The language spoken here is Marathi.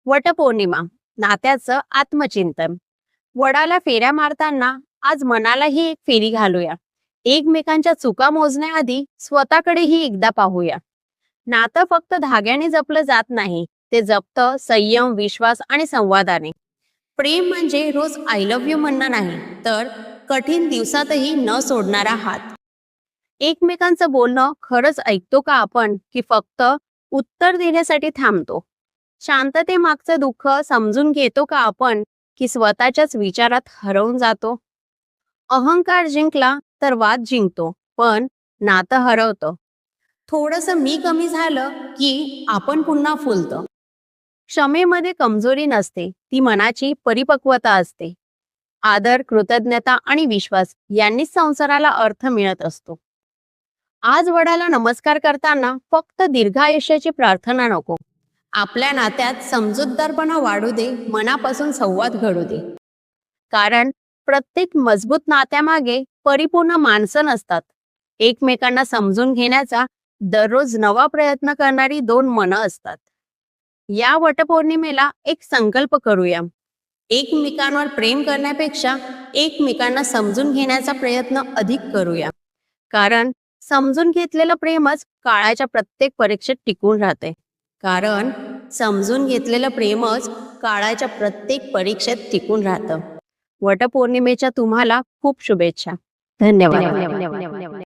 वटपौर्णिमा, नात्याचं आत्मचिंतन. वडाला फेऱ्या मारताना आज मनालाही एक फेरी घालूया. एकमेकांच्या चुका मोजण्याआधी स्वतःकडेही एकदा पाहूया. नातं फक्त धाग्याने जपलं जात नाही, ते जपतं संयम, विश्वास आणि संवादाने. प्रेम म्हणजे रोज आय लव्ह यू म्हणणं नाही, तर कठीण दिवसातही न सोडणारा हात. एकमेकांचं बोलणं खरंच ऐकतो का आपण, की फक्त उत्तर देण्यासाठी थांबतो? शांततेमागचं दुःख समजून घेतो का आपण, की स्वतःच्याच विचारात हरवून जातो? अहंकार जिंकला तर वाद जिंकतो, पण नातं हरवतं. थोडस मी कमी झालं की आपण पुन्हा फुलतो. क्षमेमध्ये कमजोरी नसते, ती मनाची परिपक्वता असते. आदर, कृतज्ञता आणि विश्वास यांनीच संसाराला अर्थ मिळत असतो. आज वडाला नमस्कार करताना फक्त दीर्घायुष्याची प्रार्थना नको, आपल्या नात्यात समजूतदारपणा वाढू दे, मनापासून संवाद घडू दे. कारण प्रत्येक मजबूत नात्यामागे परिपूर्ण माणसं नसतात, एकमेकांना समजून घेण्याचा दररोज नवा प्रयत्न करणारी दोन मनं असतात. या वटपौर्णिमेला एक संकल्प करूया. एकमेकांवर प्रेम करण्यापेक्षा एकमेकांना समजून घेण्याचा प्रयत्न अधिक करूया. कारण समजून घेतलेलं प्रेमच काळाच्या प्रत्येक परीक्षेत टिकून राहते. कारण समजून घेतलेलं प्रेमच काळाच्या प्रत्येक परीक्षेत टिकून राहतं. वटपौर्णिमेच्या तुम्हाला खूप शुभेच्छा. धन्यवाद.